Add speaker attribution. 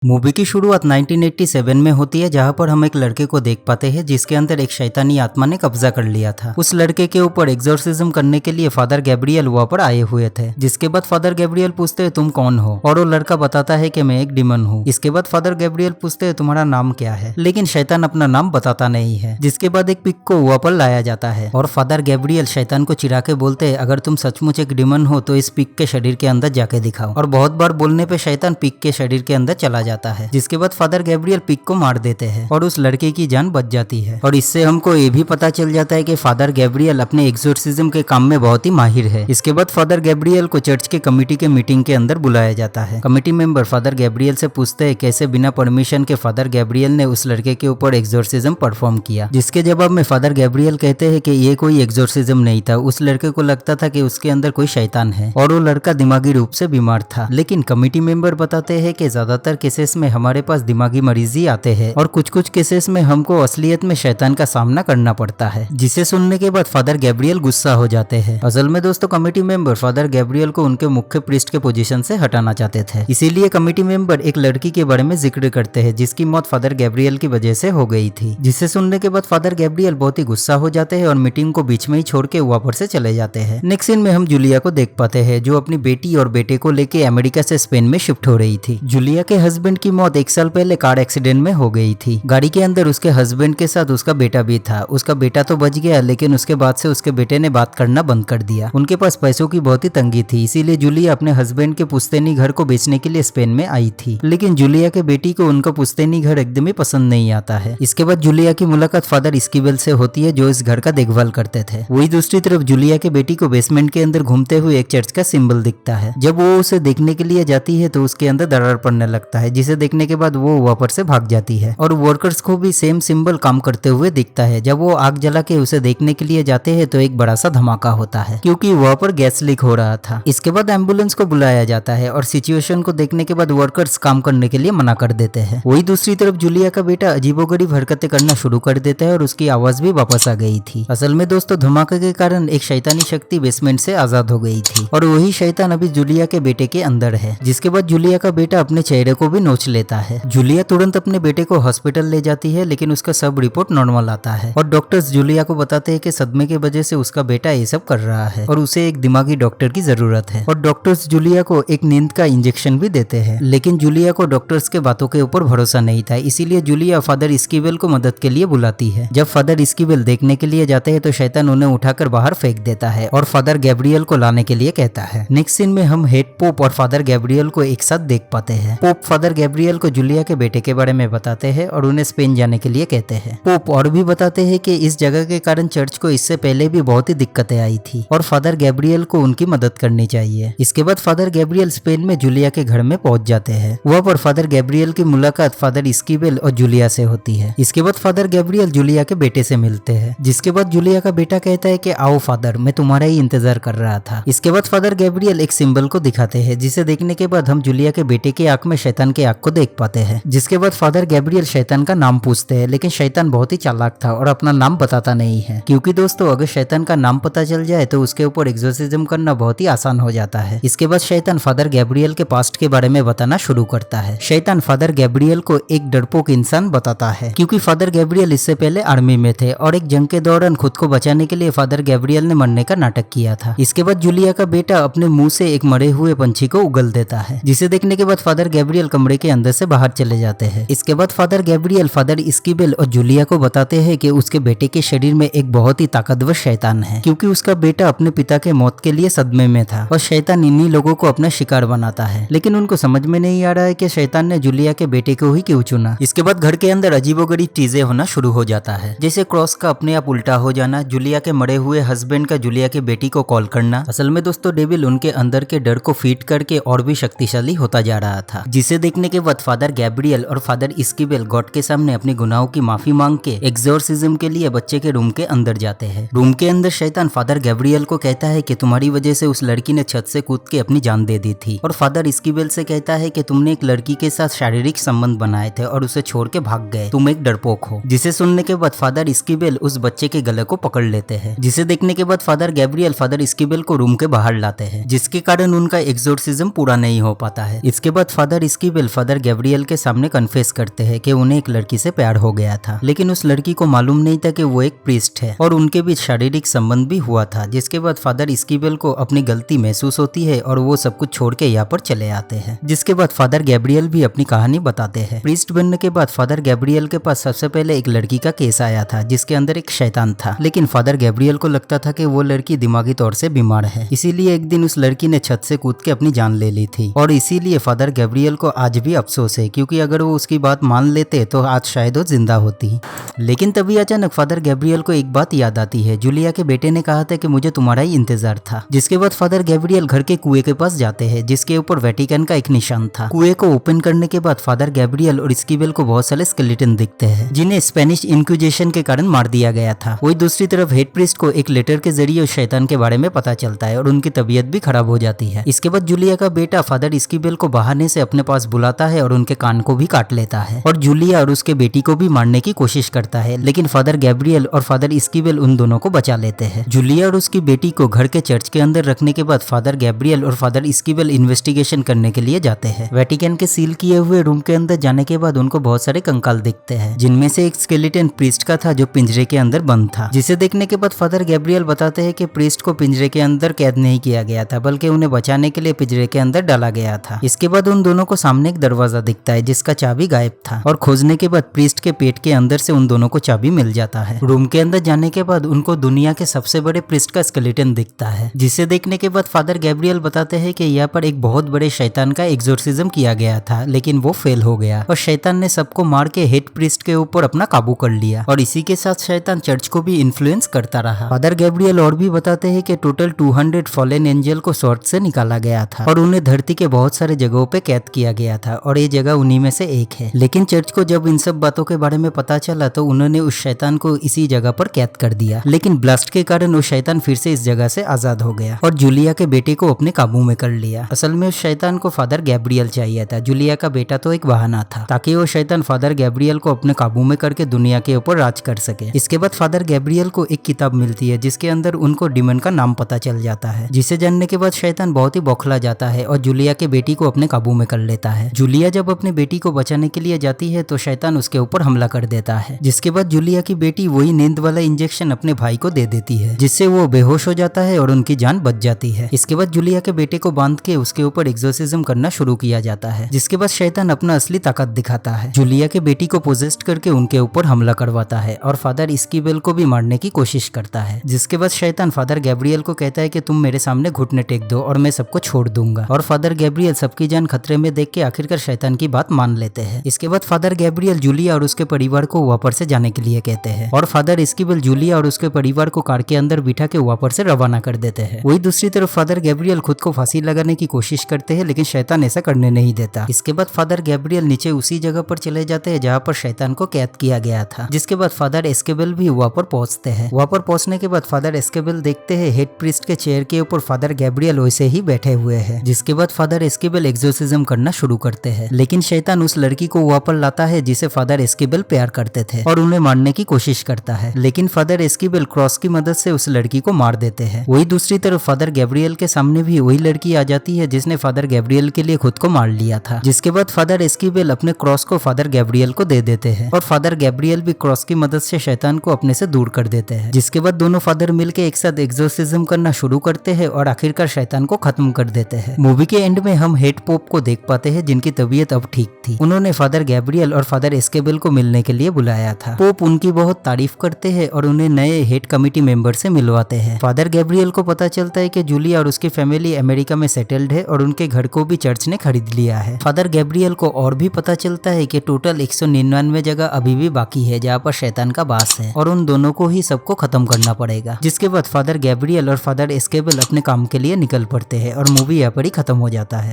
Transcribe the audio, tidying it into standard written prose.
Speaker 1: Movie की शुरुआत 1987 में होती है, जहां पर हम एक लड़के को देख पाते हैं जिसके अंदर एक शैतानी आत्मा ने कब्जा कर लिया था। उस लड़के के ऊपर एग्जोर्सिज्म करने के लिए फादर गैब्रियल वहां पर आए हुए थे। जिसके बाद फादर गैब्रियल पूछते हैं तुम कौन हो, और वो लड़का बताता है कि मैं एक डिमन हूँ। इसके बाद फादर गैब्रियल पूछते हैं तुम्हारा नाम क्या है, लेकिन शैतान अपना नाम बताता नहीं है। जिसके बाद एक पिक को वहां पर लाया जाता है और फादर गैब्रियल शैतान को चिढ़ा के बोलते हैं अगर तुम सचमुच एक डिमन हो तो इस पिक के शरीर के अंदर जाके दिखाओ। और बहुत बार बोलने पे शैतान पिक के शरीर के अंदर चला जाता है। जिसके बाद फादर गैब्रियल पिक को मार देते हैं और उस लड़के की जान बच जाती है। और इससे हमको ये भी पता चल जाता है कि फादर गैब्रियल अपने एक्सोर्सिज्म के काम में बहुत ही माहिर है। इसके बाद फादर गैब्रियल को चर्च के कमेटी के मीटिंग के अंदर बुलाया जाता है। कमेटी मेंबर फादर गैब्रियल से पूछते हैं कैसे बिना परमिशन के फादर गैब्रियल ने उस लड़के के ऊपर एक्सोर्सिज्म परफॉर्म किया। जिसके जवाब में फादर गैब्रियल कहते हैं कि ये कोई एक्सोर्सिज्म नहीं था, उस लड़के को लगता था कि उसके अंदर कोई शैतान है और वो लड़का दिमागी रूप से बीमार था। लेकिन कमेटी मेंबर बताते हैं कि ज्यादातर केसेस में हमारे पास दिमागी मरीज ही आते हैं और कुछ कुछ केसेस में हमको असलियत में शैतान का सामना करना पड़ता है। जिसे सुनने के बाद फादर गैब्रियल गुस्सा हो जाते हैं। असल में दोस्तों कमेटी मेंबर फादर गैब्रियल को उनके मुख्य प्रीस्ट के पोजीशन से हटाना चाहते थे। इसीलिए कमेटी मेंबर एक लड़की के बारे में जिक्र करते हैं जिसकी मौत फादर गैब्रियल की वजह से हो गई थी। जिसे सुनने के बाद फादर गैब्रियल बहुत ही गुस्सा हो जाते हैं और मीटिंग को बीच में ही छोड़ के वापस से चले जाते हैं। नेक्स्ट सीन में हम जूलिया को देख पाते हैं जो अपनी बेटी और बेटे को लेके अमेरिका से स्पेन में शिफ्ट हो रही थी। जूलिया के हस्बैंड की मौत 1 साल पहले कार एक्सीडेंट में हो गई थी। गाड़ी के अंदर उसके हस्बैंड के साथ उसका बेटा भी था। उसका बेटा तो बच गया, लेकिन उसके बाद से उसके बेटे ने बात करना बंद कर दिया। उनके पास पैसों की बहुत ही तंगी थी, इसीलिए जूलिया अपने हस्बैंड के पुश्तैनी घर को बेचने के लिए स्पेन में आई थी। लेकिन जूलिया के बेटी को उनका पुश्तैनी घर एकदम ही पसंद नहीं आता है। इसके बाद जूलिया की मुलाकात फादर इस्कीबेल से होती है जो इस घर का देखभाल करते थे। वही दूसरी तरफ जूलिया के बेटी को बेसमेंट के अंदर घूमते हुए एक चर्च का सिंबल दिखता है। जब वो उसे देखने के लिए जाती है तो उसके अंदर दरार पड़ने लगता है, जिसे देखने के बाद वो वापस से भाग जाती है और वर्कर्स को भी सेम सिंबल काम करते हुए दिखता है। जब वो आग जला के उसे देखने के लिए जाते हैं तो एक बड़ा सा धमाका होता है क्योंकि वहाँ पर गैस लीक हो रहा था। इसके बाद एम्बुलेंस को बुलाया जाता है और सिचुएशन को देखने के बाद वर्कर्स काम करने के लिए मना कर देते हैं। वही दूसरी तरफ जूलिया का बेटा अजीबोगरीब हरकतें करना शुरू कर देता है और उसकी आवाज भी वापस आ गई थी। असल में दोस्तों धमाके के कारण एक शैतानी शक्ति बेसमेंट से आजाद हो गई थी और वही शैतान अभी जूलिया के बेटे के अंदर है। जिसके बाद जूलिया का बेटा अपने चेहरे को भी नोच लेता है। जूलिया तुरंत अपने बेटे को हॉस्पिटल ले जाती है, लेकिन उसका सब रिपोर्ट नॉर्मल आता है और डॉक्टर्स जूलिया को बताते हैं कि सदमे की वजह से उसका बेटा ये सब कर रहा है और उसे एक दिमागी डॉक्टर की जरूरत है। और डॉक्टर्स जूलिया को एक नींद का इंजेक्शन भी देते हैं, लेकिन जूलिया को डॉक्टर्स के बातों के ऊपर भरोसा नहीं था। इसीलिए जूलिया फादर इस्कीबेल को मदद के लिए बुलाती है। जब फादर इस्कीबेल देखने के लिए जाते हैं तो शैतान उन्हें उठाकर बाहर फेंक देता है और फादर गैब्रियल को लाने के लिए कहता है। नेक्स्ट सीन में हम हेड पोप और फादर गैब्रियल को एक साथ देख पाते हैं। पोप फादर गैब्रियल को जूलिया के बेटे के बारे में बताते हैं और उन्हें स्पेन जाने के लिए कहते हैं। पोप और भी बताते हैं कि इस जगह के कारण चर्च को इससे पहले भी बहुत ही दिक्कतें आई थी और फादर गैब्रियल को उनकी मदद करनी चाहिए। इसके बाद फादर गैब्रियल स्पेन में जूलिया के घर में पहुंच जाते हैं। वहाँ पर फादर गैब्रियल की मुलाकात फादर इस्कीबेल और जूलिया से होती है। इसके बाद फादर गैब्रियल जूलिया के बेटे से मिलते हैं। जिसके बाद जूलिया का बेटा कहता है कि आओ फादर, मैं तुम्हारा ही इंतजार कर रहा था। इसके बाद फादर गैब्रियल एक सिंबल को दिखाते हैं, जिसे देखने के बाद हम जूलिया के बेटे की आंख में शैतान के आंख को देख पाते हैं। जिसके बाद फादर गैब्रियल शैतान का नाम पूछते हैं, लेकिन शैतान बहुत ही चालाक था और अपना नाम बताता नहीं है, क्योंकि दोस्तों अगर शैतान का नाम पता चल जाए तो उसके ऊपर एक्सोर्सिज्म करना बहुत ही आसान हो जाता है। इसके बाद शैतान फादर गैब्रियल के पास्ट के बारे में बताना शुरू करता है। शैतान फादर गैब्रियल को एक डरपोक इंसान बताता है, क्योंकि फादर गैब्रियल इससे पहले आर्मी में थे और एक जंग के दौरान खुद को बचाने के लिए फादर गैब्रियल ने मरने का नाटक किया था। इसके बाद जूलिया का बेटा अपने मुंह से एक मरे हुए पंछी को उगल देता है, जिसे देखने के बाद फादर गैब्रियल कमरे के अंदर से बाहर चले जाते हैं। इसके बाद फादर गैब्रियल फादर इस्कीबेल और जूलिया को बताते हैं कि उसके बेटे के शरीर में एक बहुत ही ताकतवर शैतान है, क्योंकि उसका बेटा अपने पिता के मौत के लिए सदमे में था और शैतान इन्हीं लोगों को अपना शिकार बनाता है। लेकिन उनको समझ में नहीं आ रहा है कि शैतान ने जूलिया के बेटे को ही क्यों चुना। इसके बाद घर के अंदर अजीबोगरीब चीजें होना शुरू हो जाता है, जैसे क्रॉस का अपने आप उल्टा हो जाना, जूलिया के मरे हुए हस्बैंड का जूलिया के बेटी को कॉल करना। असल में दोस्तों डेविल उनके अंदर के डर को फीड करके और भी शक्तिशाली होता जा रहा था, जिसे देखने के बाद फादर गैब्रियल और फादर इस्कीबेल गॉड के सामने अपनी गुनाहों की माफी मांग के एक्सोर्सिज्म के लिए बच्चे के रूम के अंदर जाते हैं। रूम के अंदर शैतान फादर गैब्रियल को कहता है कि तुम्हारी वजह से उस लड़की ने छत से कूद के अपनी जान दे दी थी, और फादर इस्कीबेल से कहता है कि तुमने एक लड़की के साथ शारीरिक संबंध बनाए थे और उसे छोड़ के भाग गए, तुम एक डरपोक हो। जिसे सुनने के बाद फादर इस्कीबेल उस बच्चे के गले को पकड़ लेते हैं, जिसे देखने के बाद फादर गैब्रियल फादर इस्कीबेल को रूम के बाहर लाते हैं, जिसके कारण उनका एक्सोर्सिज्म पूरा नहीं हो पाता है। इसके बाद फादर इस्कीबेल फादर गैब्रियल के सामने कन्फेस करते हैं कि उन्हें एक लड़की से प्यार हो गया था, लेकिन उस लड़की को मालूम नहीं था कि वो एक प्रीस्ट है और उनके बीच शारीरिक संबंध भी हुआ था। जिसके बाद फादर इस्कीबेल को अपनी गलती महसूस होती है और वो सब कुछ छोड़ के यहाँ पर चले आते हैं। जिसके बाद फादर गैब्रियल भी अपनी कहानी बताते हैं। प्रीस्ट बनने के बाद फादर गैब्रियल के पास सबसे पहले एक लड़की का केस आया था जिसके अंदर एक शैतान था, लेकिन फादर गैब्रियल को लगता था कि वो लड़की दिमागी तौर से बीमार है, इसीलिए एक दिन उस लड़की ने छत से कूद के अपनी जान ले ली थी। और इसीलिए फादर गैब्रियल को आज भी अफसोस है, क्योंकि अगर वो उसकी बात मान लेते तो आज शायद वो जिंदा होती। लेकिन तभी अचानक फादर गैब्रियल को एक बात याद आती है। जूलिया के बेटे ने कहा था कि मुझे तुम्हारा ही इंतजार था। जिसके बाद फादर गैब्रियल घर के कुएं के पास जाते हैं जिसके ऊपर वेटिकन का एक निशान था। कुएं को ओपन करने के बाद फादर गैब्रियल और इस्कीबेल को बहुत सारे स्केलेटन दिखते हैं जिन्हें स्पेनिश इंक्विजिशन के कारण मार दिया गया था। वही दूसरी तरफ हेड प्रीस्ट को एक लेटर के जरिए उस शैतान के बारे में पता चलता है और उनकी तबीयत भी खराब हो जाती है। इसके बाद जूलिया का बेटा फादर इस्कीबेल को बहाने से अपने पास बुलाता है और उनके कान को भी काट लेता है और जूलिया और उसके बेटी को भी मारने की कोशिश करता है, लेकिन फादर गैब्रियल और फादर इस्कीबेल उन दोनों को बचा लेते हैं। जूलिया और उसकी बेटी को घर के चर्च के अंदर रखने के बाद फादर गैब्रियल और फादर इस्कीबेल इन्वेस्टिगेशन करने के लिए जाते हैं। वेटिकन के सील किए हुए रूम के अंदर जाने के बाद उनको बहुत सारे कंकाल दिखते हैं, जिनमें से एक स्केलेटन प्रीस्ट का था जो पिंजरे के अंदर बंद था। जिसे देखने के बाद फादर गैब्रियल बताते हैं कि प्रीस्ट को पिंजरे के अंदर कैद नहीं किया गया था, बल्कि उन्हें बचाने के लिए पिंजरे के अंदर डाला गया था। इसके बाद उन दोनों को सामने एक दरवाजा दिखता है जिसका चाबी गायब था और खोजने के बाद प्रीस्ट के पेट के अंदर से उन दोनों को चाबी मिल जाता है। रूम के अंदर जाने के बाद उनको दुनिया के सबसे बड़े प्रीस्ट का स्केलेटन दिखता है, जिसे देखने के बाद फादर गैब्रियल बताते हैं कि यहाँ पर एक बहुत बड़े शैतान का एक्सोर्सिज्म किया गया था, लेकिन वो फेल हो गया और शैतान ने सबको मार के हेड प्रीस्ट के ऊपर अपना काबू कर लिया और इसी के साथ शैतान चर्च को भी इन्फ्लुएंस करता रहा। फादर गैब्रियल और भी बताते हैं कि टोटल 200 फॉलेन एंजल को स्वॉर्ड से निकाला गया था और उन्हें धरती के बहुत सारे जगहों पे कैद किया गया था और ये जगह उन्हीं में से एक है। लेकिन चर्च को जब इन सब बातों के बारे में पता चला तो उन्होंने उस शैतान को इसी जगह पर कैद कर दिया, लेकिन ब्लास्ट के कारण वो शैतान फिर से इस जगह से आजाद हो गया और जूलिया के बेटे को अपने काबू में कर लिया। असल में उस शैतान को फादर गैब्रियल चाहिए था, जूलिया का बेटा तो एक बहाना था ताकि वो शैतान फादर गैब्रियल को अपने काबू में करके दुनिया के ऊपर राज कर सके। इसके बाद फादर गैब्रियल को एक किताब मिलती है जिसके अंदर उनको डिमन का नाम पता चल जाता है, जिसे जानने के बाद शैतान बहुत ही बौखला जाता है और जूलिया के बेटी को अपने काबू में कर लेता है। जूलिया जब अपनी बेटी को बचाने के लिए जाती है तो शैतान उसके ऊपर हमला कर देता है, जिसके बाद जूलिया की बेटी वही नींद वाला इंजेक्शन अपने भाई को दे देती है जिससे वो बेहोश हो जाता है और उनकी जान बच जाती है। इसके बाद जूलिया के बेटे को बांध के उसके ऊपर एक्सोर्सिज्म करना शुरू किया जाता है, जिसके बाद शैतान अपना असली ताकत दिखाता है। जूलिया के बेटी को पोजेस्ट करके उनके ऊपर हमला करवाता है और फादर इस्कीबेल को भी मारने की कोशिश करता है। जिसके बाद शैतान फादर गैब्रियल को कहता है कि तुम मेरे सामने घुटने टेक दो और मैं सबको छोड़ दूंगा, और फादर गैब्रियल सबकी जान खतरे में देख के आखिरकार शैतान की बात मान लेते हैं। इसके बाद फादर गैब्रियल जूलिया और उसके परिवार को वापस से जाने के लिए कहते हैं और फादर इस्कीबेल जूलिया और उसके परिवार को कार के अंदर बिठा के वापस से रवाना कर देते हैं। वही दूसरी तरफ फादर गैब्रियल खुद को फांसी लगाने की कोशिश करते हैं, लेकिन शैतान ऐसा करने नहीं देता। इसके बाद फादर गैब्रियल नीचे उसी जगह पर चले जाते हैं जहाँ पर शैतान को कैद किया गया था। जिसके बाद फादर एस्केबेल भी वहाँ पर पहुंचते हैं। वहाँ पर पहुंचने के बाद फादर एस्केबेल देखते हैं हेड प्रीस्ट के चेयर के ऊपर फादर गैब्रियल वैसे ही बैठे हुए हैं। जिसके बाद फादर एस्केबेल एक्सोर्सिज्म करना शुरू करते हैं, लेकिन शैतान उस लड़की को वहाँ पर लाता है जिसे फादर एस्केबेल प्यार करते थे और उन्हें मारने की कोशिश करता है, लेकिन फादर एस्केबेल क्रॉस की मदद से उस लड़की को मार देते हैं। वही दूसरी तरफ फादर गैब्रियल के सामने भी वही लड़की आ जाती है जिसने फादर गैब्रियल के लिए खुद को मार लिया था। जिसके बाद फादर एस्केबेल अपने क्रॉस को फादर गैब्रियल को दे देते हैं और फादर गैब्रियल भी क्रॉस की मदद से शैतान को अपने से दूर कर देते हैं। जिसके बाद दोनों फादर मिलकर एक साथ एक्सोर्सिज्म करना शुरू करते हैं और आखिरकार शैतान को खत्म कर देते हैं। मूवी के एंड में हम हेड पोप को देख पाते हैं जिनकी तबीयत अब ठीक थी। उन्होंने फादर गैब्रियल और फादर एस्केबेल को मिलने के लिए बुलाया था। पोप उनकी बहुत तारीफ करते हैं और उन्हें नए हेड कमेटी मेंबर से मिलवाते हैं। फादर गैब्रियल को पता चलता है कि जूलिया और उसकी फैमिली अमेरिका में सेटल्ड है और उनके घर को भी चर्च ने खरीद लिया है। फादर गैब्रियल को और भी पता चलता है कि टोटल 199 जगह अभी भी बाकी है जहाँ पर शैतान का वास है और उन दोनों को ही सबको खत्म करना पड़ेगा। जिसके बाद फादर गैब्रियल और फादर एस्केबेल अपने काम के लिए निकल पड़ते हैं और मूवी यहाँ पर ही खत्म हो जाता है।